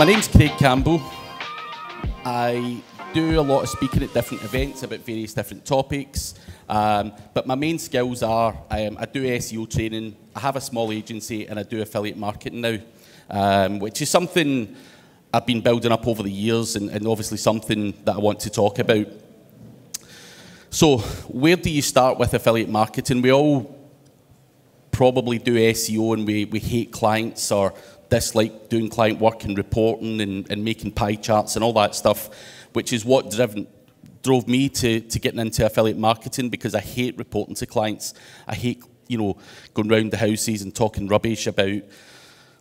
My name's Craig Campbell. I do a lot of speaking at different events about various different topics, but my main skills are I do SEO training, I have a small agency, and I do affiliate marketing now, which is something I've been building up over the years and obviously something that I want to talk about. So where do you start with affiliate marketing? We all probably do SEO and we hate clients or dislike doing client work and reporting and making pie charts and all that stuff, which is what drove me to getting into affiliate marketing, because I hate reporting to clients. I hate, going round the houses and talking rubbish about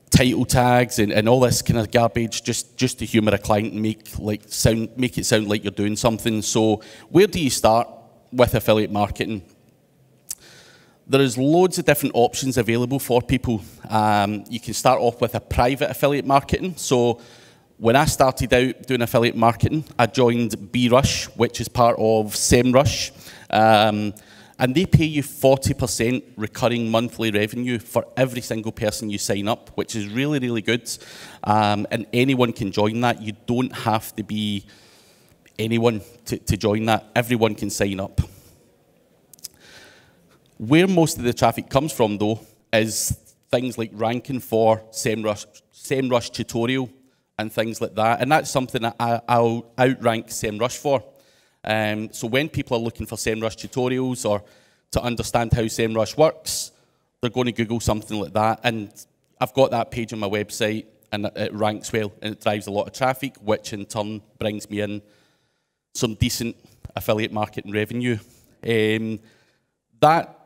title tags and all this kind of garbage just to humour a client and make it sound like you're doing something. So where do you start with affiliate marketing? There is loads of different options available for people. You can start off with a private affiliate marketing. So when I started out doing affiliate marketing, I joined BRush, which is part of SEMrush. And they pay you 40% recurring monthly revenue for every single person you sign up, which is really, really good. And anyone can join that. You don't have to be anyone to join that. Everyone can sign up. Where most of the traffic comes from, though, is things like ranking for SEMrush tutorial and things like that. And that's something that I'll outrank SEMrush for. So when people are looking for SEMrush tutorials or to understand how SEMrush works, they're going to Google something like that. And I've got that page on my website, and it ranks well, and it drives a lot of traffic, which in turn brings me in some decent affiliate marketing revenue. That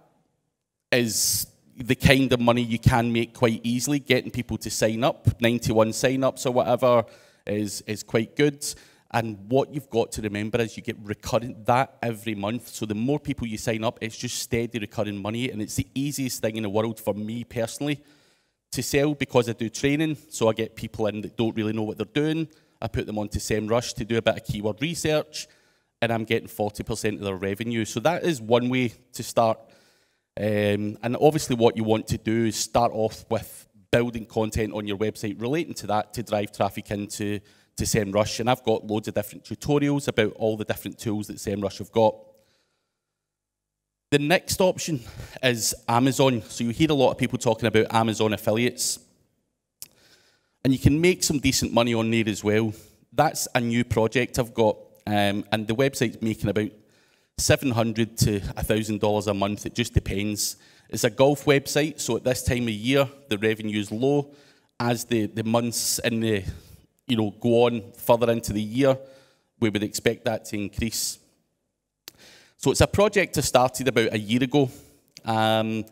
is the kind of money you can make quite easily. Getting people to sign up, 91 sign-ups or whatever, is quite good. And what you've got to remember is you get recurring that every month. So the more people you sign up, it's just steady recurring money. And it's the easiest thing in the world for me personally to sell, because I do training. So I get people in that don't really know what they're doing. I put them onto SEMrush to do a bit of keyword research, and I'm getting 40% of their revenue. So that is one way to start. And obviously what you want to do is start off with building content on your website relating to that to drive traffic into SEMrush. And I've got loads of different tutorials about all the different tools that SEMrush have got. The next option is Amazon. So you hear a lot of people talking about Amazon affiliates. And you can make some decent money on there as well. That's a new project I've got. And the website's making about $700 to $1,000 a month. It just depends. It's a golf website, so at this time of year, the revenue is low. As the months and the go on further into the year, we would expect that to increase. So it's a project I started about a year ago. So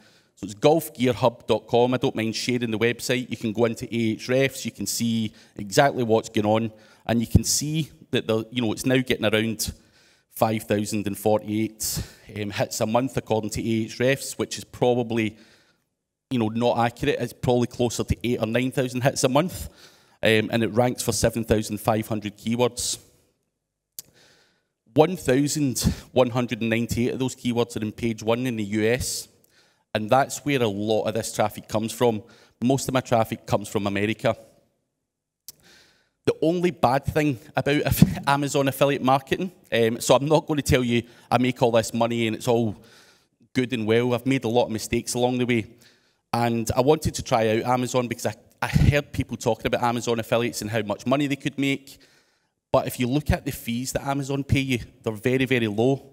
it's golfgearhub.com. I don't mind sharing the website. You can go into Ahrefs. You can see exactly what's going on, and you can see that it's now getting around 5,048 hits a month according to Ahrefs, which is probably not accurate. It's probably closer to 8,000 or 9,000 hits a month, and it ranks for 7,500 keywords. 1,198 of those keywords are in page 1 in the US, and that's where a lot of this traffic comes from. Most of my traffic comes from America. The only bad thing about Amazon affiliate marketing, so I'm not going to tell you I make all this money and it's all good and well. I've made a lot of mistakes along the way. And I wanted to try out Amazon because I heard people talking about Amazon affiliates and how much money they could make. But if you look at the fees that Amazon pay you, they're very, very low.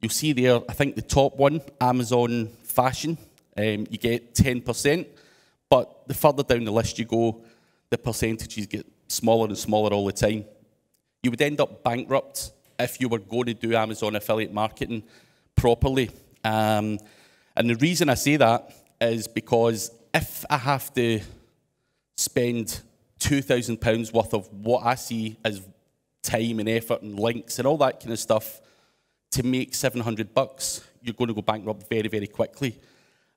You'll see there, I think the top one, Amazon Fashion, you get 10%. But the further down the list you go, the percentages get smaller and smaller all the time. You would end up bankrupt if you were going to do Amazon affiliate marketing properly. And the reason I say that is because if I have to spend £2,000 worth of what I see as time and effort and links and all that kind of stuff to make $700, you're going to go bankrupt very, very quickly.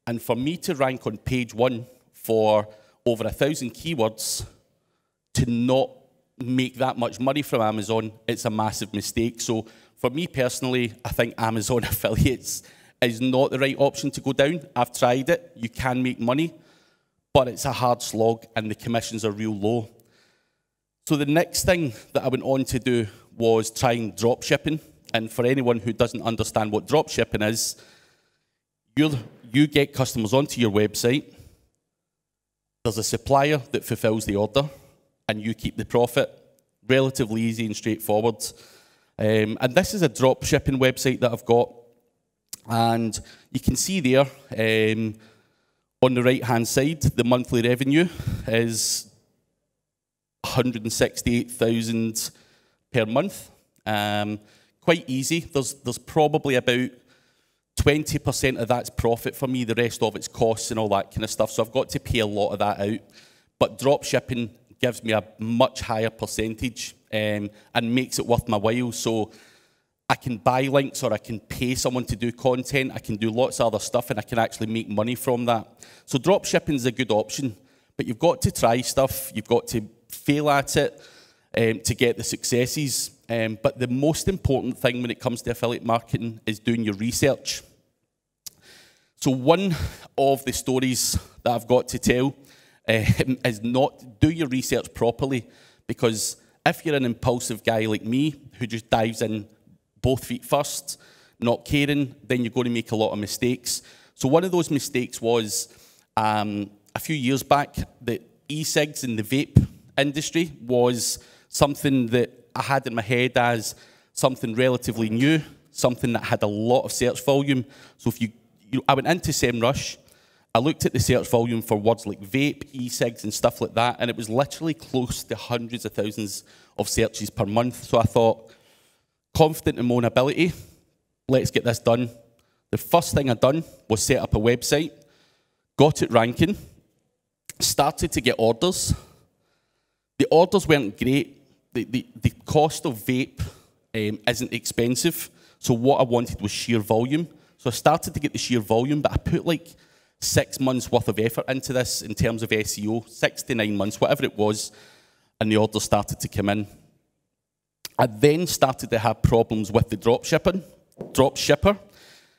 And for me to rank on page 1 for over 1,000 keywords, to not make that much money from Amazon, it's a massive mistake. So for me personally, I think Amazon affiliates is not the right option to go down. I've tried it. You can make money, but it's a hard slog and the commissions are real low. So the next thing that I went on to do was trying drop shipping. And for anyone who doesn't understand what drop shipping is, you get customers onto your website. There's a supplier that fulfills the order, and you keep the profit. Relatively easy and straightforward. And this is a drop shipping website that I've got. And you can see there on the right-hand side, the monthly revenue is 168,000 per month. Quite easy. There's probably about 20% of that's profit for me. The rest of it's costs and all that kind of stuff. So I've got to pay a lot of that out. But drop shipping gives me a much higher percentage and makes it worth my while. So I can buy links, or I can pay someone to do content. I can do lots of other stuff, and I can actually make money from that. So drop shipping is a good option, but you've got to try stuff. You've got to fail at it to get the successes. But the most important thing when it comes to affiliate marketing is doing your research. So one of the stories that I've got to tell is not do your research properly, because if you're an impulsive guy like me who just dives in both feet first, not caring, then you're going to make a lot of mistakes. So one of those mistakes was a few years back that e-cigs in the vape industry was something that I had in my head as something relatively new, something that had a lot of search volume. So if I went into SEMrush, I looked at the search volume for words like vape, e-cigs and stuff like that, and it was literally close to hundreds of thousands of searches per month. So I thought, confident in my own ability, let's get this done. The first thing I done was set up a website, got it ranking, started to get orders. The orders weren't great. The cost of vape isn't expensive, so what I wanted was sheer volume. So I started to get the sheer volume, but I put like 6 months worth of effort into this in terms of SEO, 6 to 9 months, whatever it was, and the orders started to come in. I then started to have problems with the drop shipper,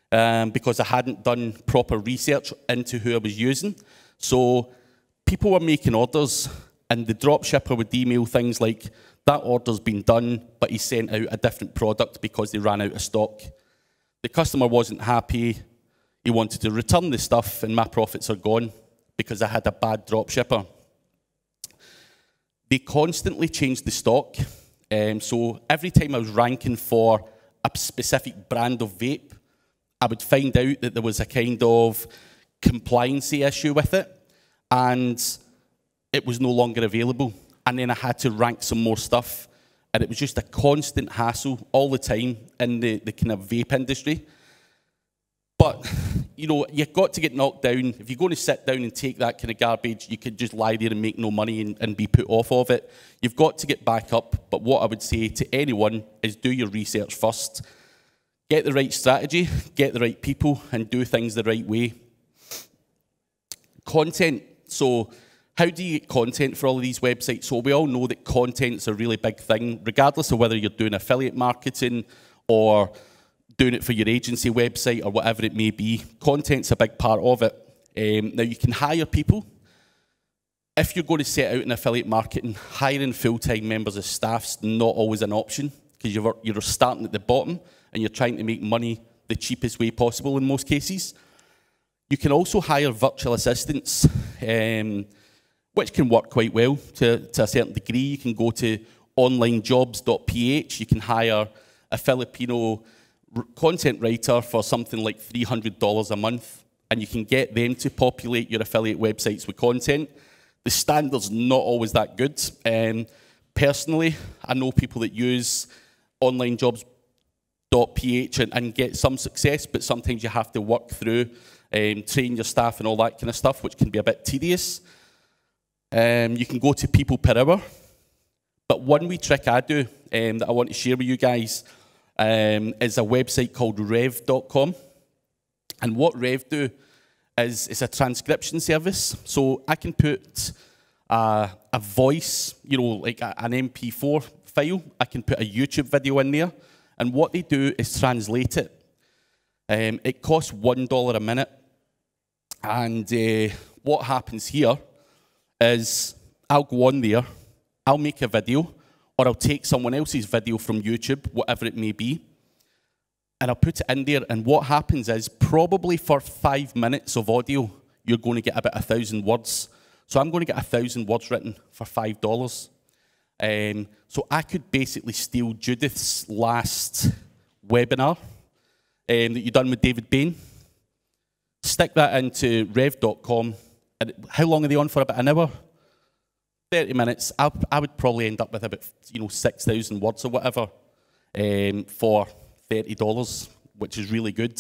because I hadn't done proper research into who I was using. So people were making orders, and the drop shipper would email things like, that order's been done, but he sent out a different product because they ran out of stock. The customer wasn't happy. He wanted to return the stuff, and my profits are gone because I had a bad drop shipper. They constantly changed the stock. So every time I was ranking for a specific brand of vape, I would find out that there was a kind of compliancy issue with it, and it was no longer available. And then I had to rank some more stuff, and it was just a constant hassle all the time in the kind of vape industry. But, you know, you've got to get knocked down. If you're going to sit down and take that kind of garbage, you could just lie there and make no money and be put off of it. You've got to get back up. But what I would say to anyone is do your research first. Get the right strategy, get the right people, and do things the right way. Content. So how do you get content for all of these websites? So we all know that content's a really big thing, regardless of whether you're doing affiliate marketing or doing it for your agency website or whatever it may be. Content's a big part of it. Now, you can hire people. If you're going to set out in affiliate marketing, hiring full-time members of staff's not always an option, because you're starting at the bottom and you're trying to make money the cheapest way possible in most cases. You can also hire virtual assistants, which can work quite well to a certain degree. You can go to onlinejobs.ph. You can hire a Filipino content writer for something like $300 a month, and you can get them to populate your affiliate websites with content. The standard's not always that good. Personally, I know people that use onlinejobs.ph and get some success, but sometimes you have to work through, train your staff and all that kind of stuff, which can be a bit tedious. You can go to people per hour. But one wee trick I do that I want to share with you guys is a website called rev.com. And what Rev do is it's a transcription service. So I can put a voice, you know, like an MP4 file. I can put a YouTube video in there. And what they do is translate it. It costs $1 a minute. And what happens here is I'll go on there, I'll make a video, or I'll take someone else's video from YouTube, whatever it may be, and I'll put it in there, and what happens is, probably for 5 minutes of audio, you're going to get about 1,000 words. So I'm going to get 1,000 words written for $5. So I could basically steal Judith's last webinar that you've done with David Bain, stick that into rev.com, and how long are they on for? About an hour? 30 minutes. I would probably end up with about 6,000 words or whatever for $30, which is really good.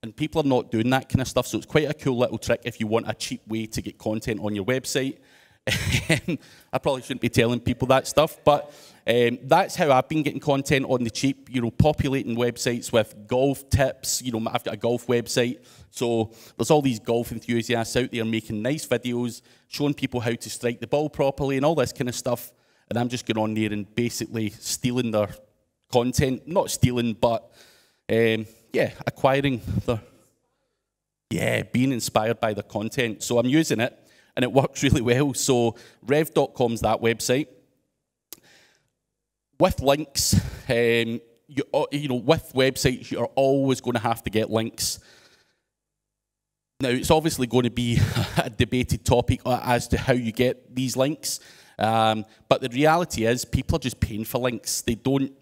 And people are not doing that kind of stuff, so it's quite a cool little trick if you want a cheap way to get content on your website. I probably shouldn't be telling people that stuff, but that's how I've been getting content on the cheap, populating websites with golf tips. I've got a golf website, so there's all these golf enthusiasts out there making nice videos, showing people how to strike the ball properly and all this kind of stuff, and I'm just going on there and basically stealing their content. Not stealing, but acquiring being inspired by their content. So I'm using it, and it works really well. So rev.com's that website. With links, with websites, you're always going to have to get links. Now, it's obviously going to be a debated topic as to how you get these links, but the reality is people are just paying for links. They don't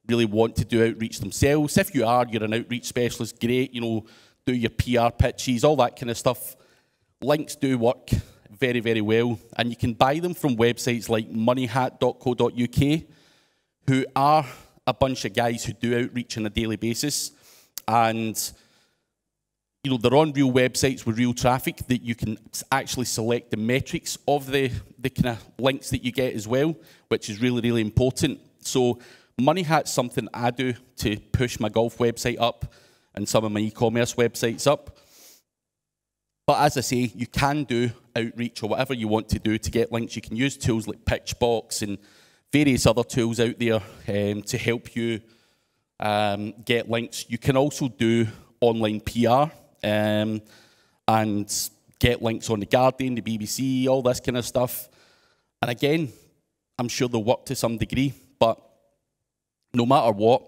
really want to do outreach themselves. If you are, you're an outreach specialist, great, do your PR pitches, all that kind of stuff. Links do work very, very well, and you can buy them from websites like moneyhat.co.uk, who are a bunch of guys who do outreach on a daily basis, and they're on real websites with real traffic that you can actually select the metrics of the kind of links that you get as well, which is really, really important. So Money Hat's something I do to push my golf website up and some of my e-commerce websites up. But as I say, you can do outreach or whatever you want to do to get links. You can use tools like Pitchbox and various other tools out there to help you get links. You can also do online PR and get links on The Guardian, the BBC, all this kind of stuff. And again, I'm sure they'll work to some degree, but no matter what,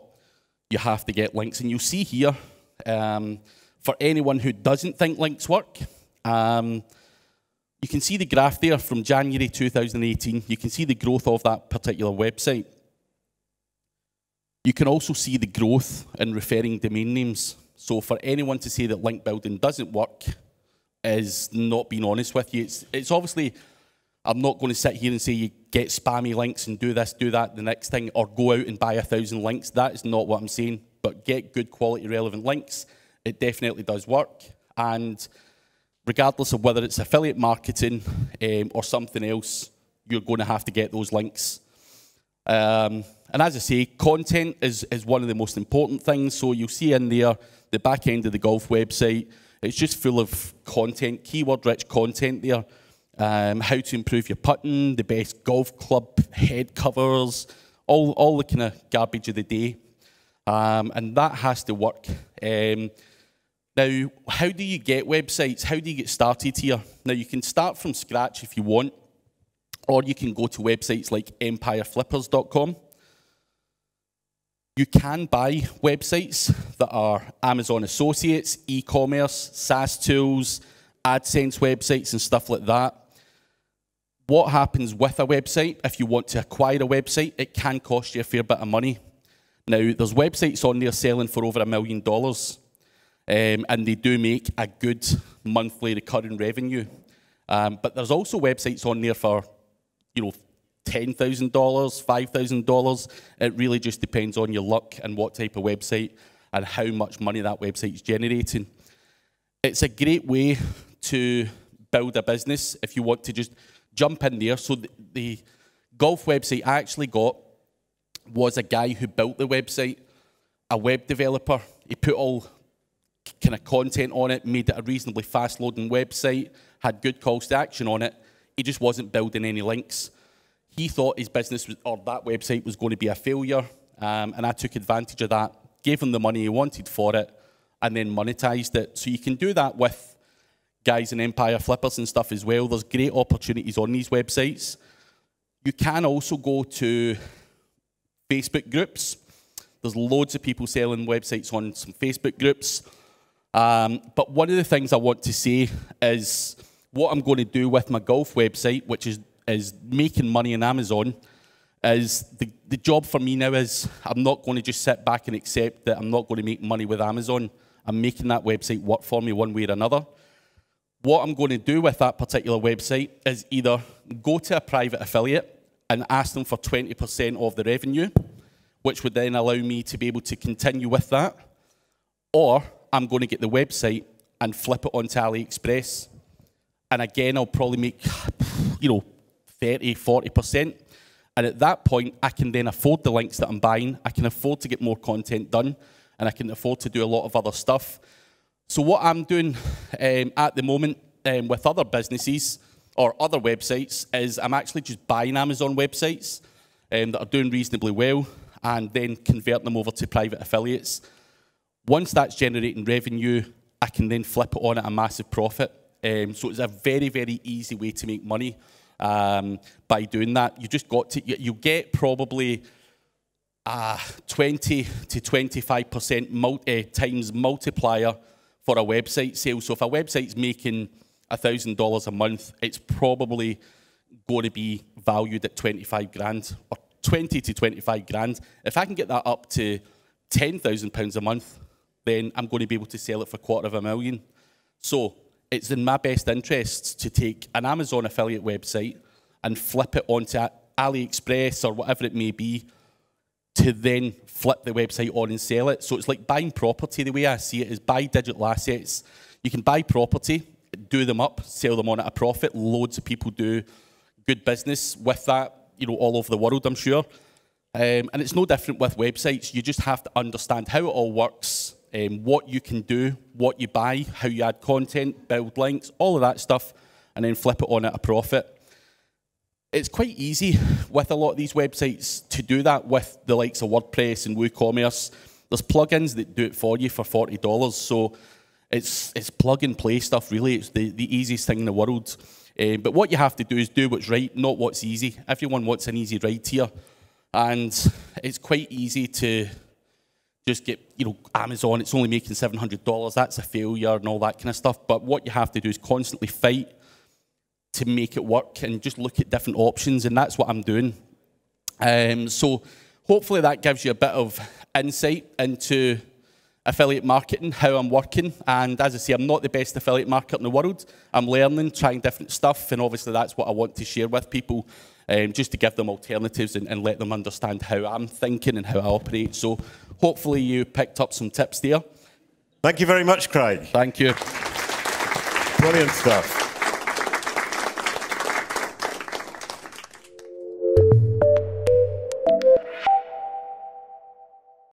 you have to get links. And you'll see here, for anyone who doesn't think links work, you can see the graph there from January 2018. You can see the growth of that particular website. You can also see the growth in referring domain names. So for anyone to say that link building doesn't work is not being honest with you. It's obviously, I'm not going to sit here and say you get spammy links and do this, do that, the next thing, or go out and buy 1,000 links. That is not what I'm saying. But get good quality relevant links. It definitely does work. And regardless of whether it's affiliate marketing or something else, you're going to have to get those links. And as I say, content is one of the most important things. So you'll see in there, the back end of the golf website, it's just full of content, keyword-rich content there. How to improve your putting, the best golf club head covers, all the kind of garbage of the day. And that has to work. Now, how do you get websites? How do you get started here? Now, you can start from scratch if you want, or you can go to websites like empireflippers.com. You can buy websites that are Amazon Associates, e-commerce, SaaS tools, AdSense websites and stuff like that. What happens with a website, if you want to acquire a website, it can cost you a fair bit of money. Now, there's websites on there selling for over $1 million, and they do make a good monthly recurring revenue. But there's also websites on there for, $10,000, $5,000. It really just depends on your luck and what type of website and how much money that website is generating. It's a great way to build a business if you want to just jump in there. So the golf website I actually got was a guy who built the website, a web developer. He put all kind of content on it, made it a reasonably fast-loading website, had good calls to action on it. He just wasn't building any links. He thought his business or that website was going to be a failure, and I took advantage of that, gave him the money he wanted for it, and then monetized it. So you can do that with guys in Empire Flippers and stuff as well. There's great opportunities on these websites. You can also go to Facebook groups. There's loads of people selling websites on some Facebook groups. But one of the things I want to say is what I'm going to do with my golf website, which is making money on Amazon, is the job for me now is I'm not going to just sit back and accept that I'm not going to make money with Amazon. I'm making that website work for me one way or another. What I'm going to do with that particular website is either go to a private affiliate and ask them for 20% of the revenue, which would then allow me to be able to continue with that, or I'm going to get the website and flip it onto AliExpress. And again, I'll probably make, 30, 40%. And at that point, I can then afford the links that I'm buying. I can afford to get more content done, and I can afford to do a lot of other stuff. So what I'm doing at the moment with other businesses or other websites is I'm actually just buying Amazon websites that are doing reasonably well and then converting them over to private affiliates. Once that's generating revenue, I can then flip it on at a massive profit. So it's a very, very easy way to make money by doing that. You just got to, you get probably 20 to 25% times multiplier for a website sale. So if a website's making $1,000 a month, it's probably going to be valued at 25 grand or 20 to 25 grand. If I can get that up to £10,000 a month, then I'm going to be able to sell it for $250,000. So it's in my best interests to take an Amazon affiliate website and flip it onto AliExpress or whatever it may be, to then flip the website on and sell it. So it's like buying property. The way I see it is buy digital assets. You can buy property, do them up, sell them on at a profit. Loads of people do good business with that, all over the world, I'm sure. And it's no different with websites. You just have to understand how it all works, what you can do, what you buy, how you add content, build links, all of that stuff, and then flip it on at a profit. It's quite easy with a lot of these websites to do that with the likes of WordPress and WooCommerce. There's plugins that do it for you for $40, so it's plug and play stuff, really. It's the easiest thing in the world. But what you have to do is do what's right, not what's easy. Everyone wants an easy ride here, and it's quite easy to just get, Amazon, it's only making $700, that's a failure and all that kind of stuff. But what you have to do is constantly fight to make it work and just look at different options, and that's what I'm doing. So hopefully that gives you a bit of insight into affiliate marketing, how I'm working. And as I say, I'm not the best affiliate marketer in the world. I'm learning, trying different stuff, and obviously that's what I want to share with people, just to give them alternatives and let them understand how I'm thinking and how I operate. So hopefully you picked up some tips there. Thank you very much, Craig. Thank you. Brilliant stuff.